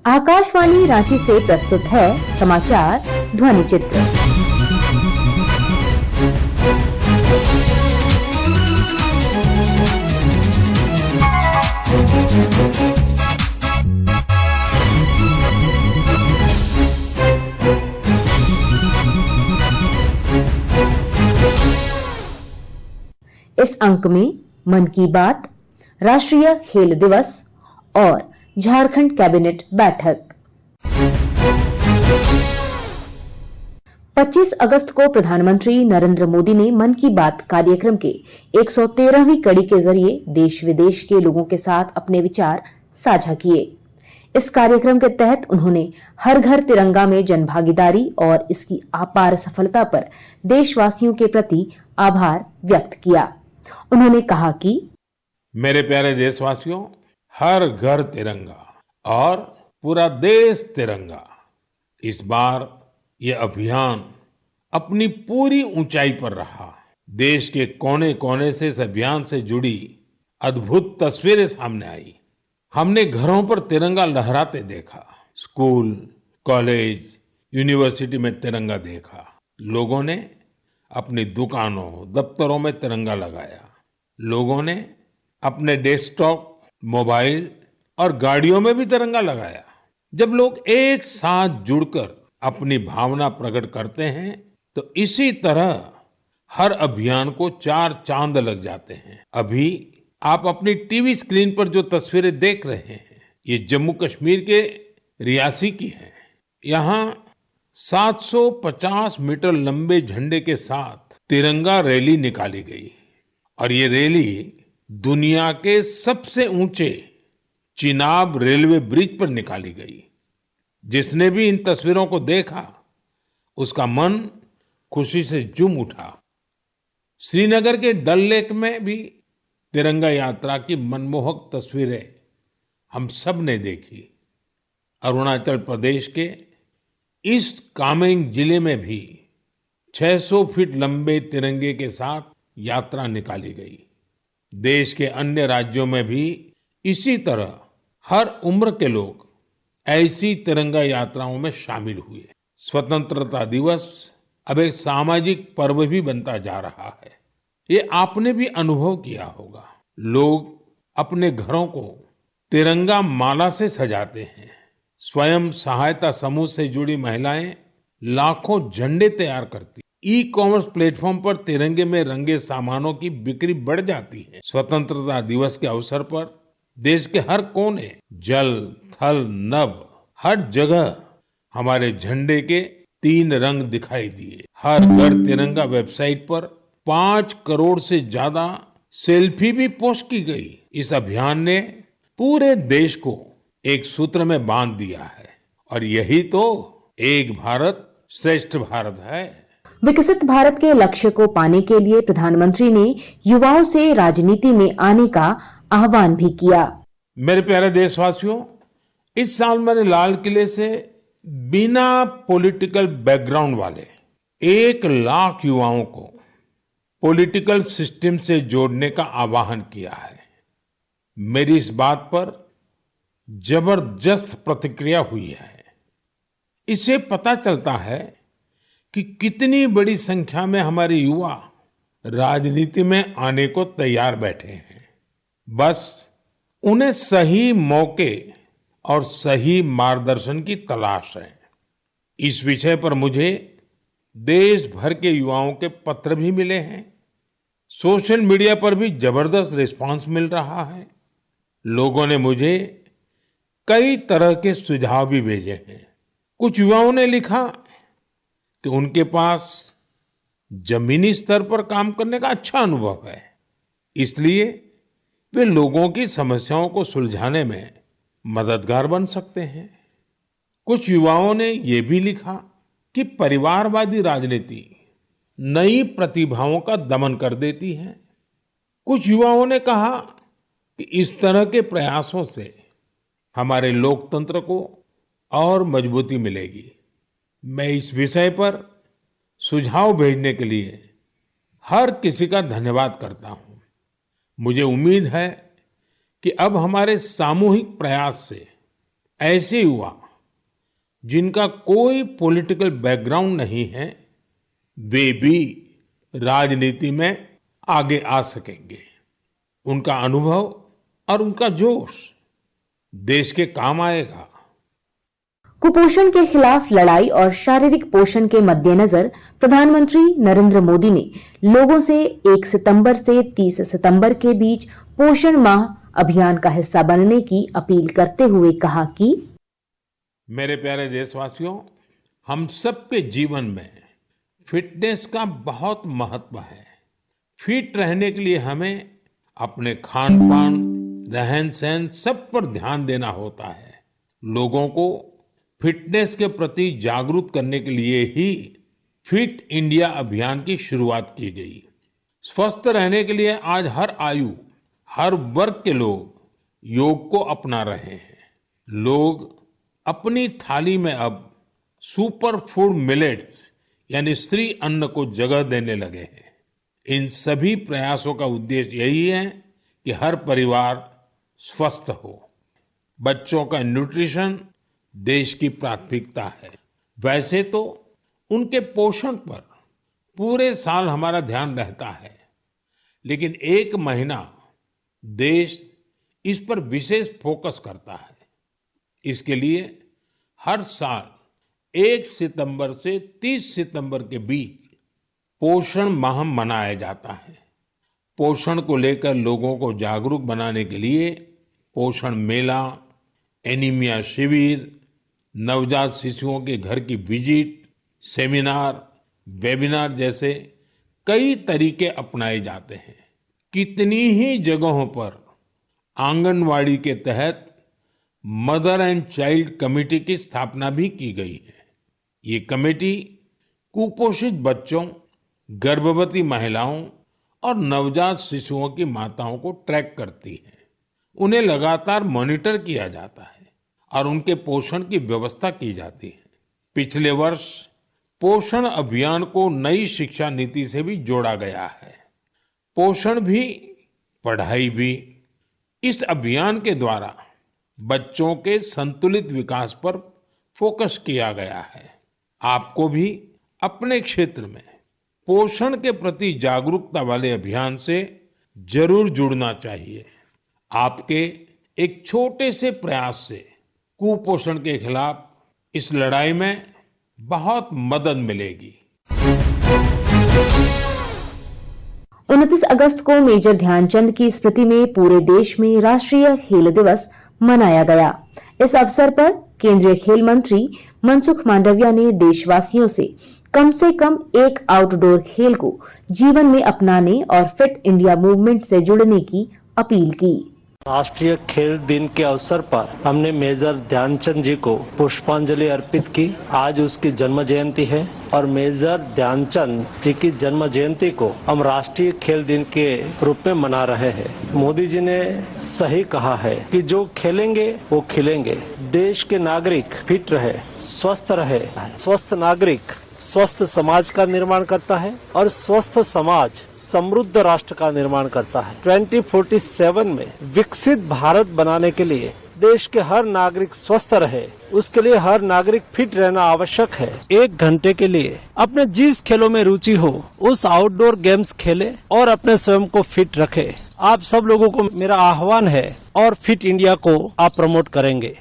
आकाशवाणी रांची से प्रस्तुत है समाचार ध्वनि चित्र। इस अंक में मन की बात, राष्ट्रीय खेल दिवस और झारखंड कैबिनेट बैठक। 25 अगस्त को प्रधानमंत्री नरेंद्र मोदी ने मन की बात कार्यक्रम के 113वीं कड़ी के जरिए देश विदेश के लोगों के साथ अपने विचार साझा किए। इस कार्यक्रम के तहत उन्होंने हर घर तिरंगा में जनभागीदारी और इसकी अपार सफलता पर देशवासियों के प्रति आभार व्यक्त किया। उन्होंने कहा कि मेरे प्यारे देशवासियों, हर घर तिरंगा और पूरा देश तिरंगा, इस बार ये अभियान अपनी पूरी ऊंचाई पर रहा। देश के कोने कोने से इस अभियान से जुड़ी अद्भुत तस्वीरें सामने आई। हमने घरों पर तिरंगा लहराते देखा, स्कूल, कॉलेज, यूनिवर्सिटी में तिरंगा देखा। लोगों ने अपनी दुकानों, दफ्तरों में तिरंगा लगाया। लोगों ने अपने डेस्कटॉप, मोबाइल और गाड़ियों में भी तिरंगा लगाया। जब लोग एक साथ जुड़कर अपनी भावना प्रकट करते हैं तो इसी तरह हर अभियान को 4 चांद लग जाते हैं। अभी आप अपनी टीवी स्क्रीन पर जो तस्वीरें देख रहे हैं, ये जम्मू कश्मीर के रियासी की हैं। यहाँ 750 मीटर लंबे झंडे के साथ तिरंगा रैली निकाली गई और ये रैली दुनिया के सबसे ऊंचे चिनाब रेलवे ब्रिज पर निकाली गई। जिसने भी इन तस्वीरों को देखा, उसका मन खुशी से झूम उठा। श्रीनगर के डल लेक में भी तिरंगा यात्रा की मनमोहक तस्वीरें हम सब ने देखी। अरुणाचल प्रदेश के ईस्ट कामेंग जिले में भी 600 फीट लंबे तिरंगे के साथ यात्रा निकाली गई। देश के अन्य राज्यों में भी इसी तरह हर उम्र के लोग ऐसी तिरंगा यात्राओं में शामिल हुए। स्वतंत्रता दिवस अब एक सामाजिक पर्व भी बनता जा रहा है। ये आपने भी अनुभव किया होगा। लोग अपने घरों को तिरंगा माला से सजाते हैं। स्वयं सहायता समूह से जुड़ी महिलाएं लाखों झंडे तैयार करती। ई कॉमर्स प्लेटफॉर्म पर तिरंगे में रंगे सामानों की बिक्री बढ़ जाती है। स्वतंत्रता दिवस के अवसर पर देश के हर कोने, जल, थल, नभ, हर जगह हमारे झंडे के 3 रंग दिखाई दिए। हर घर तिरंगा वेबसाइट पर 5 करोड़ से ज्यादा सेल्फी भी पोस्ट की गई। इस अभियान ने पूरे देश को एक सूत्र में बांध दिया है और यही तो एक भारत श्रेष्ठ भारत है। विकसित भारत के लक्ष्य को पाने के लिए प्रधानमंत्री ने युवाओं से राजनीति में आने का आह्वान भी किया। मेरे प्यारे देशवासियों, इस साल मैंने लाल किले से बिना पॉलिटिकल बैकग्राउंड वाले 1 लाख युवाओं को पॉलिटिकल सिस्टम से जोड़ने का आह्वान किया है। मेरी इस बात पर जबरदस्त प्रतिक्रिया हुई है। इससे पता चलता है कि कितनी बड़ी संख्या में हमारे युवा राजनीति में आने को तैयार बैठे हैं। बस उन्हें सही मौके और सही मार्गदर्शन की तलाश है। इस विषय पर मुझे देश भर के युवाओं के पत्र भी मिले हैं। सोशल मीडिया पर भी जबरदस्त रिस्पांस मिल रहा है। लोगों ने मुझे कई तरह के सुझाव भी भेजे हैं। कुछ युवाओं ने लिखा कि उनके पास जमीनी स्तर पर काम करने का अच्छा अनुभव है, इसलिए वे लोगों की समस्याओं को सुलझाने में मददगार बन सकते हैं। कुछ युवाओं ने ये भी लिखा कि परिवारवादी राजनीति नई प्रतिभाओं का दमन कर देती है। कुछ युवाओं ने कहा कि इस तरह के प्रयासों से हमारे लोकतंत्र को और मजबूती मिलेगी। मैं इस विषय पर सुझाव भेजने के लिए हर किसी का धन्यवाद करता हूं। मुझे उम्मीद है कि अब हमारे सामूहिक प्रयास से ऐसे युवा जिनका कोई पॉलिटिकल बैकग्राउंड नहीं है, वे भी राजनीति में आगे आ सकेंगे। उनका अनुभव और उनका जोश देश के काम आएगा। कुपोषण के खिलाफ लड़ाई और शारीरिक पोषण के मद्देनजर प्रधानमंत्री नरेंद्र मोदी ने लोगों से 1 सितंबर से 30 सितंबर के बीच पोषण माह अभियान का हिस्सा बनने की अपील करते हुए कहा कि मेरे प्यारे देशवासियों, हम सबके जीवन में फिटनेस का बहुत महत्व है। फिट रहने के लिए हमें अपने खान पान, रहन सहन सब पर ध्यान देना होता है। लोगों को फिटनेस के प्रति जागरूक करने के लिए ही फिट इंडिया अभियान की शुरुआत की गई। स्वस्थ रहने के लिए आज हर आयु, हर वर्ग के लोग योग को अपना रहे हैं। लोग अपनी थाली में अब सुपर फूड मिलेट्स यानी श्री अन्न को जगह देने लगे हैं। इन सभी प्रयासों का उद्देश्य यही है कि हर परिवार स्वस्थ हो। बच्चों का न्यूट्रिशन देश की प्राथमिकता है। वैसे तो उनके पोषण पर पूरे साल हमारा ध्यान रहता है, लेकिन 1 महीना देश इस पर विशेष फोकस करता है। इसके लिए हर साल 1 सितंबर से 30 सितंबर के बीच पोषण माह मनाया जाता है। पोषण को लेकर लोगों को जागरूक बनाने के लिए पोषण मेला, एनीमिया शिविर, नवजात शिशुओं के घर की विजिट, सेमिनार, वेबिनार जैसे कई तरीके अपनाए जाते हैं। कितनी ही जगहों पर आंगनवाड़ी के तहत मदर एंड चाइल्ड कमेटी की स्थापना भी की गई है। ये कमेटी कुपोषित बच्चों, गर्भवती महिलाओं और नवजात शिशुओं की माताओं को ट्रैक करती है। उन्हें लगातार मॉनिटर किया जाता है और उनके पोषण की व्यवस्था की जाती है। पिछले वर्ष पोषण अभियान को नई शिक्षा नीति से भी जोड़ा गया है। पोषण भी, पढ़ाई भी। इस अभियान के द्वारा बच्चों के संतुलित विकास पर फोकस किया गया है। आपको भी अपने क्षेत्र में पोषण के प्रति जागरूकता वाले अभियान से जरूर जुड़ना चाहिए। आपके एक छोटे से प्रयास से कुपोषण के खिलाफ इस लड़ाई में बहुत मदद मिलेगी। 29 अगस्त को मेजर ध्यानचंद की स्मृति में पूरे देश में राष्ट्रीय खेल दिवस मनाया गया। इस अवसर पर केंद्रीय खेल मंत्री मनसुख मांडविया ने देशवासियों से कम एक आउटडोर खेल को जीवन में अपनाने और फिट इंडिया मूवमेंट से जुड़ने की अपील की। राष्ट्रीय खेल दिन के अवसर पर हमने मेजर ध्यानचंद जी को पुष्पांजलि अर्पित की। आज उसकी जन्म जयंती है और मेजर ध्यानचंद जी की जन्म जयंती को हम राष्ट्रीय खेल दिन के रूप में मना रहे हैं। मोदी जी ने सही कहा है कि जो खेलेंगे वो खिलेंगे। देश के नागरिक फिट रहे, स्वस्थ रहे। स्वस्थ नागरिक स्वस्थ समाज का निर्माण करता है और स्वस्थ समाज समृद्ध राष्ट्र का निर्माण करता है। 2047 में विकसित भारत बनाने के लिए देश के हर नागरिक स्वस्थ रहे, उसके लिए हर नागरिक फिट रहना आवश्यक है। 1 घंटे के लिए अपने जिस खेलों में रुचि हो उस आउटडोर गेम्स खेले और अपने स्वयं को फिट रखे। आप सब लोगों को मेरा आह्वान है और फिट इंडिया को आप प्रमोट करेंगे।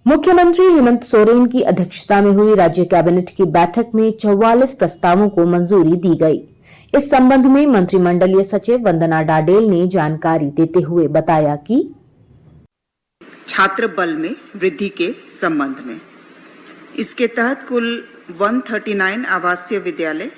मुख्यमंत्री हेमंत सोरेन की अध्यक्षता में हुई राज्य कैबिनेट की बैठक में 44 प्रस्तावों को मंजूरी दी गई। इस संबंध में मंत्रिमंडलीय सचिव वंदना डाडेल ने जानकारी देते हुए बताया कि छात्र बल में वृद्धि के संबंध में इसके तहत कुल 139 आवासीय विद्यालय,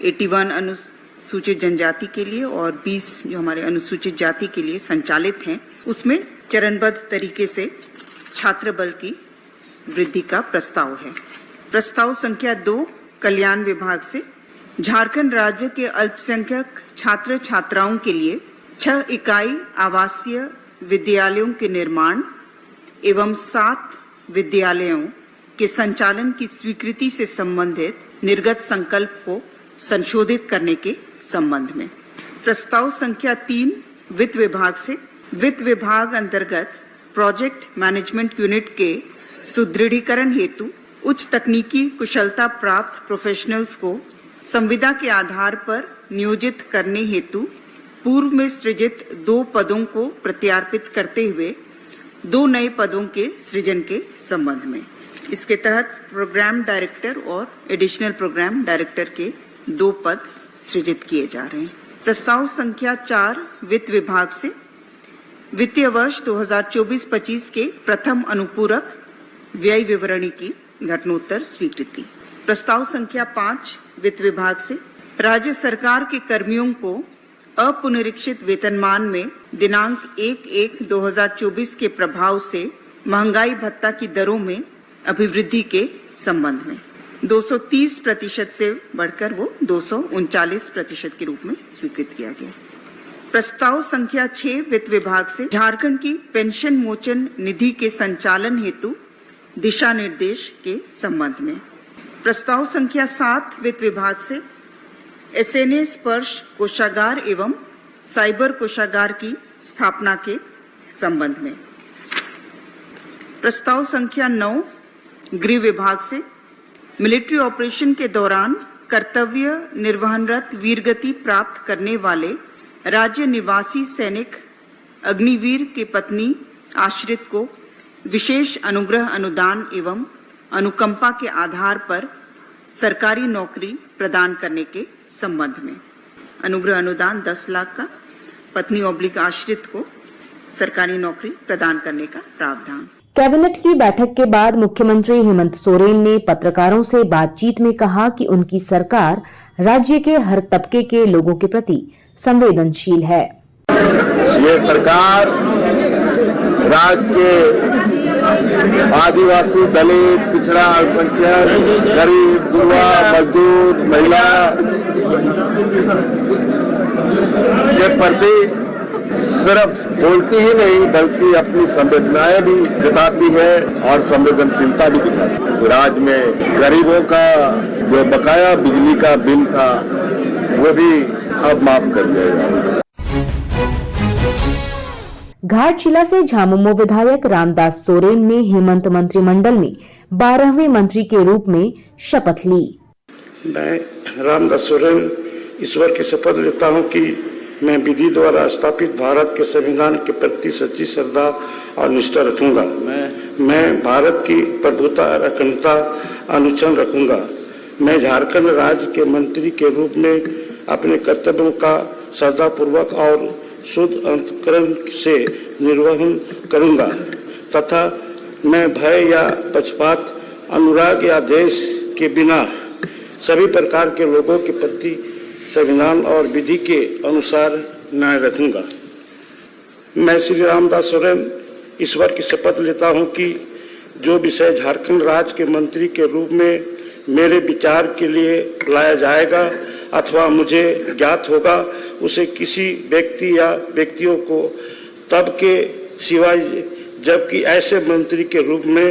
81 अनुसूचित जनजाति के लिए और 20 जो हमारे अनुसूचित जाति के लिए संचालित हैं, उसमें चरणबद्ध तरीके से छात्र बल की वृद्धि का प्रस्ताव है। प्रस्ताव संख्या 2 कल्याण विभाग से झारखंड राज्य के अल्पसंख्यक छात्र छात्राओं के लिए 6 इकाई आवासीय विद्यालयों के निर्माण एवं 7 विद्यालयों के संचालन की स्वीकृति से संबंधित निर्गत संकल्प को संशोधित करने के संबंध में। प्रस्ताव संख्या 3 वित्त विभाग से वित्त विभाग अंतर्गत प्रोजेक्ट मैनेजमेंट यूनिट के सुदृढ़ीकरण हेतु उच्च तकनीकी कुशलता प्राप्त प्रोफेशनल्स को संविदा के आधार पर नियोजित करने हेतु पूर्व में सृजित 2 पदों को प्रत्यार्पित करते हुए 2 नए पदों के सृजन के संबंध में। इसके तहत प्रोग्राम डायरेक्टर और एडिशनल प्रोग्राम डायरेक्टर के 2 पद सृजित किए जा रहे हैं। प्रस्ताव संख्या 4 वित्त विभाग से वित्तीय वर्ष 2024-25 के प्रथम अनुपूरक व्यय विवरणी की घटनोत्तर स्वीकृति। प्रस्ताव संख्या 5 वित्त विभाग से राज्य सरकार के कर्मियों को अपुनरीक्षित वेतनमान में दिनांक 1/1/2024 के प्रभाव से महंगाई भत्ता की दरों में अभिवृद्धि के संबंध में 230% से बढ़कर वो 239% के रूप में स्वीकृत किया गया। प्रस्ताव संख्या 6 वित्त विभाग से झारखंड की पेंशन मोचन निधि के संचालन हेतु दिशा निर्देश के संबंध में। प्रस्ताव संख्या 7 वित्त विभाग से एसएनए स्पर्श कोषागार एवं साइबर कोषागार की स्थापना के संबंध में। प्रस्ताव संख्या 9 गृह विभाग से मिलिट्री ऑपरेशन के दौरान कर्तव्य निर्वहनरत वीरगति प्राप्त करने वाले राज्य निवासी सैनिक अग्निवीर के पत्नी आश्रित को विशेष अनुग्रह अनुदान एवं अनुकंपा के आधार पर सरकारी नौकरी प्रदान करने के संबंध में। अनुग्रह अनुदान 10 लाख का, पत्नी / आश्रित को सरकारी नौकरी प्रदान करने का प्रावधान। कैबिनेट की बैठक के बाद मुख्यमंत्री हेमंत सोरेन ने पत्रकारों से बातचीत में कहा कि उनकी सरकार राज्य के हर तबके के लोगों के प्रति संवेदनशील है। ये सरकार राज्य के आदिवासी, दलित, पिछड़ा, अल्पसंख्यक, गरीब, गुरबा, मजदूर, महिला के प्रति सिर्फ बोलती ही नहीं बल्कि अपनी संवेदनाएं भी जताती है और संवेदनशीलता भी दिखाती है। राज्य में गरीबों का जो बकाया बिजली का बिल था वो भी अब माफ कर दिया जाएगा। घाटशिला से झामुमो विधायक रामदास सोरेन ने हेमंत मंत्रिमंडल में 12वें मंत्री के रूप में शपथ ली। मैं रामदास सोरेन ईश्वर की शपथ लेता हूं कि मैं विधि द्वारा स्थापित भारत के संविधान के प्रति सच्ची श्रद्धा और निष्ठा रखूंगा। मैं भारत की प्रभुता अखंडता अनुच्छन रखूंगा। मैं झारखंड राज्य के मंत्री के रूप में अपने कर्तव्यों का श्रद्धापूर्वक और शुद्ध अंतःकरण से निर्वहन करूंगा तथा मैं भय या पक्षपात, अनुराग या देश के बिना सभी प्रकार के लोगों के प्रति संविधान और विधि के अनुसार न्याय रखूंगा। मैं श्री रामदास सोरेन ईश्वर की शपथ लेता हूं कि जो विषय झारखंड राज्य के मंत्री के रूप में मेरे विचार के लिए लाया जाएगा अथवा मुझे ज्ञात होगा उसे किसी व्यक्ति या व्यक्तियों को तब के सिवाय जबकि ऐसे मंत्री के रूप में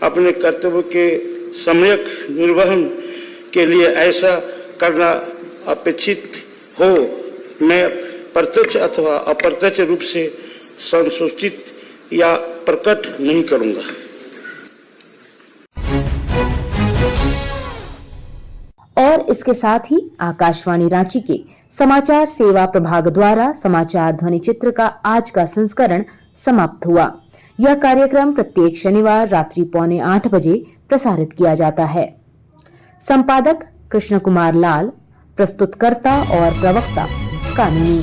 अपने कर्तव्य के सम्यक निर्वहन के लिए ऐसा करना अपेक्षित हो मैं प्रत्यक्ष अथवा अप्रत्यक्ष रूप से संसूचित या प्रकट नहीं करूंगा। और इसके साथ ही आकाशवाणी रांची के समाचार सेवा प्रभाग द्वारा समाचार ध्वनि चित्र का आज का संस्करण समाप्त हुआ। यह कार्यक्रम प्रत्येक शनिवार रात्रि 7:45 बजे प्रसारित किया जाता है। संपादक कृष्ण कुमार लाल, प्रस्तुतकर्ता और प्रवक्ता कामिनी।